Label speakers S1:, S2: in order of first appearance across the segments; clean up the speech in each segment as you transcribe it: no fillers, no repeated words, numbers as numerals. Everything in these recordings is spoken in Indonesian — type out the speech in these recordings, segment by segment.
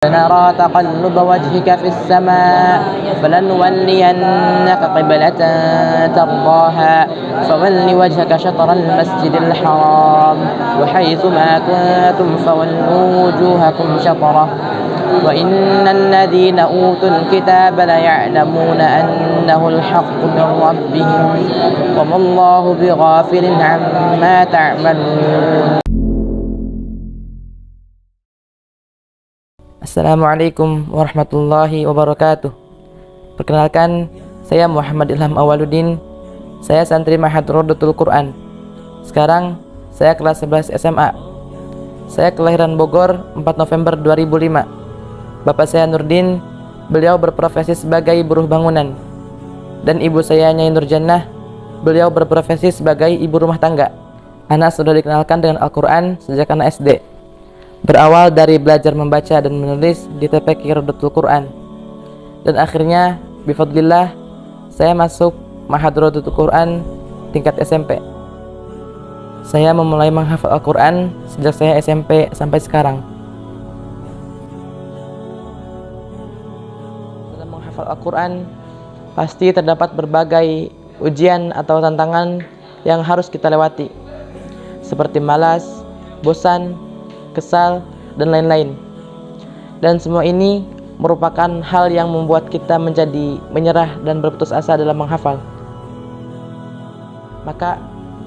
S1: نرى تقلب وجهك في السماء فلنولينك قبلة ترضاها فول وجهك شطر المسجد الحرام وحيث ما كنتم فولوا وجوهكم شطره وإن الذين أوتوا الكتاب ليعلمون أنه الحق من ربهم وما الله بغافل عما تعملون. Assalamualaikum warahmatullahi wabarakatuh. Perkenalkan, saya Muhammad Ilham Awaluddin. Saya santri Ma'had Rodotul Quran. Sekarang saya kelas 11 SMA. Saya kelahiran Bogor 4 November 2005. Bapak saya Nurdin, beliau berprofesi sebagai buruh bangunan. Dan ibu saya Nyai Nurjannah, beliau berprofesi sebagai ibu rumah tangga. Anak sudah dikenalkan dengan Al-Quran sejak anak SD. Berawal dari belajar membaca dan menulis di TPQ Rodotul Quran. Dan akhirnya, bifadlillah, saya masuk Ma'had Rodotul Quran tingkat SMP. Saya memulai menghafal Al-Quran sejak saya SMP sampai sekarang. Dalam menghafal Al-Quran, pasti terdapat berbagai ujian atau tantangan yang harus kita lewati, seperti malas, bosan, kesal, dan lain-lain. Dan semua ini merupakan hal yang membuat kita menjadi menyerah dan berputus asa dalam menghafal. Maka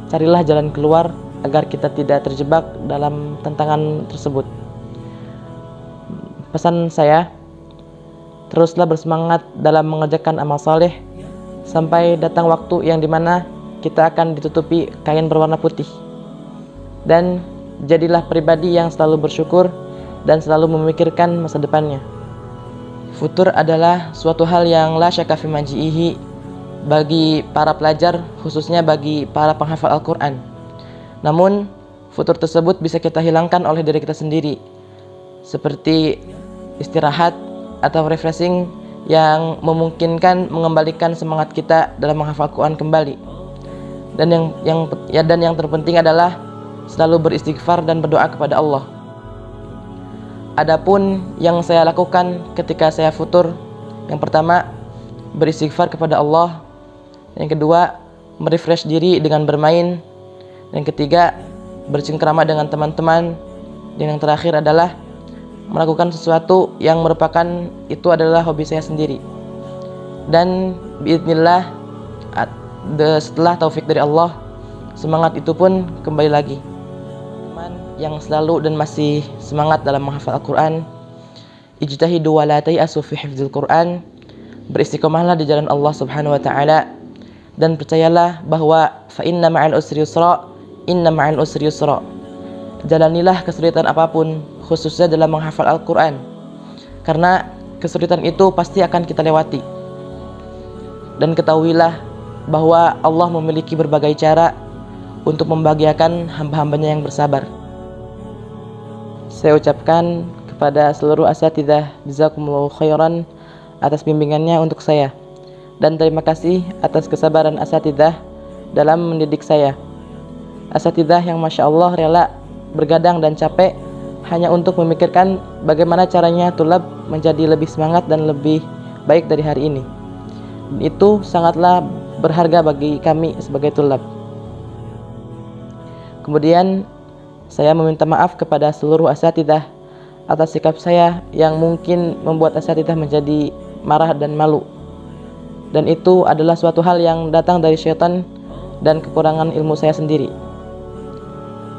S1: carilah jalan keluar agar kita tidak terjebak dalam tantangan tersebut. Pesan saya, teruslah bersemangat dalam mengerjakan amal saleh sampai datang waktu yang dimana kita akan ditutupi kain berwarna putih. Dan jadilah pribadi yang selalu bersyukur dan selalu memikirkan masa depannya. Futur adalah suatu hal yang la syakka fi maji'ihi bagi para pelajar, khususnya bagi para penghafal Al-Quran. Namun, futur tersebut bisa kita hilangkan oleh diri kita sendiri, seperti istirahat atau refreshing yang memungkinkan mengembalikan semangat kita dalam menghafal Al-Quran kembali. Dan yang terpenting adalah selalu beristighfar dan berdoa kepada Allah. Adapun yang saya lakukan ketika saya futur, yang pertama, beristighfar kepada Allah. Yang kedua, merefresh diri dengan bermain. Yang ketiga, bercengkrama dengan teman-teman. Dan yang terakhir adalah melakukan sesuatu yang merupakan itu adalah hobi saya sendiri. Dan biidznillah, setelah taufik dari Allah, semangat itu pun kembali lagi. Yang selalu dan masih semangat dalam menghafal Al-Quran, ijtahidu wa la tayasu fi hifdzil Quran, beristiqomahlah di jalan Allah Subhanahu wa taala, dan percayalah bahwa fa inna ma'al usri yusra, inna ma'al usri yusra. Jalanilah kesulitan apapun, khususnya dalam menghafal Al-Quran, karena kesulitan itu pasti akan kita lewati. Dan ketahuilah bahwa Allah memiliki berbagai cara untuk membahagiakan hamba-hambanya yang bersabar. Saya ucapkan kepada seluruh asatidzah, jazakumullahu khairan atas bimbingannya untuk saya. Dan terima kasih atas kesabaran asatidzah dalam mendidik saya. Asatidzah yang Masya Allah rela bergadang dan capek hanya untuk memikirkan bagaimana caranya tulab menjadi lebih semangat dan lebih baik dari hari ini. Itu sangatlah berharga bagi kami sebagai tulab. Kemudian saya meminta maaf kepada seluruh asatidzah atas sikap saya yang mungkin membuat asatidzah menjadi marah dan malu. Dan itu adalah suatu hal yang datang dari syaitan dan kekurangan ilmu saya sendiri.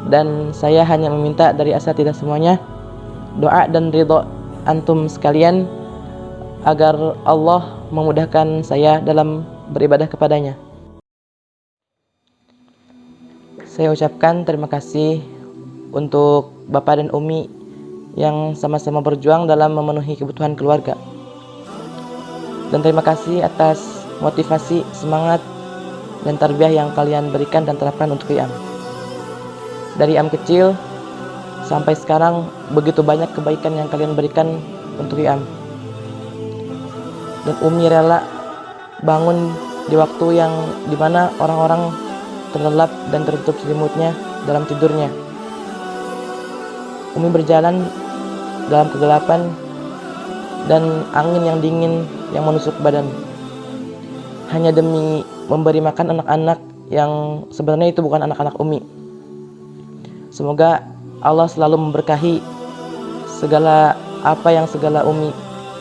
S1: Dan saya hanya meminta dari asatidzah semuanya doa dan ridho antum sekalian agar Allah memudahkan saya dalam beribadah kepadanya. Saya ucapkan terima kasih untuk Bapak dan Umi yang sama-sama berjuang dalam memenuhi kebutuhan keluarga. Dan terima kasih atas motivasi, semangat, dan tarbiyah yang kalian berikan dan terapkan untuk IAM. Dari IAM kecil sampai sekarang begitu banyak kebaikan yang kalian berikan untuk IAM. Dan Umi rela bangun di waktu yang dimana orang-orang terlelap dan tertutup selimutnya dalam tidurnya. Umi berjalan dalam kegelapan dan angin yang dingin yang menusuk badan, hanya demi memberi makan anak-anak yang sebenarnya itu bukan anak-anak Umi. Semoga Allah selalu memberkahi segala apa yang Umi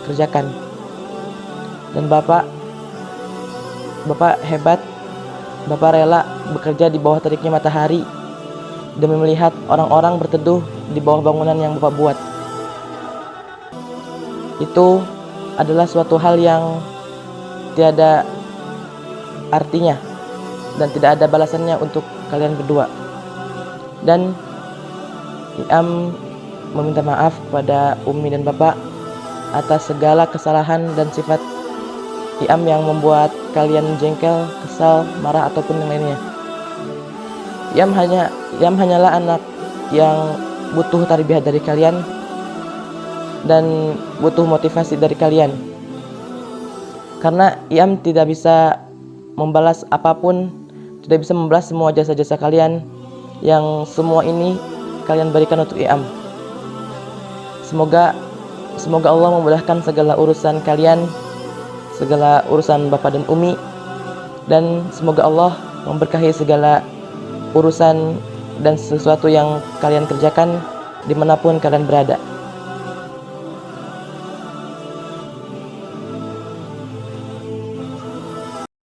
S1: kerjakan. Dan Bapak hebat. Bapak rela bekerja di bawah teriknya matahari demi melihat orang-orang berteduh di bawah bangunan yang Bapak buat. Itu adalah suatu hal yang tiada artinya dan tidak ada balasannya untuk kalian berdua. Dan Iam meminta maaf kepada Umi dan Bapak atas segala kesalahan dan sifat Iam yang membuat kalian jengkel, kesal, marah ataupun yang lainnya. Iam hanyalah anak yang butuh tarbiyah dari kalian dan butuh motivasi dari kalian. Karena Iam tidak bisa membalas apapun, tidak bisa membalas semua jasa-jasa kalian yang semua ini kalian berikan untuk Iam. Semoga Allah memudahkan segala urusan kalian, segala urusan Bapak dan Umi, dan semoga Allah memberkahi segala urusan dan sesuatu yang kalian kerjakan dimanapun kalian berada.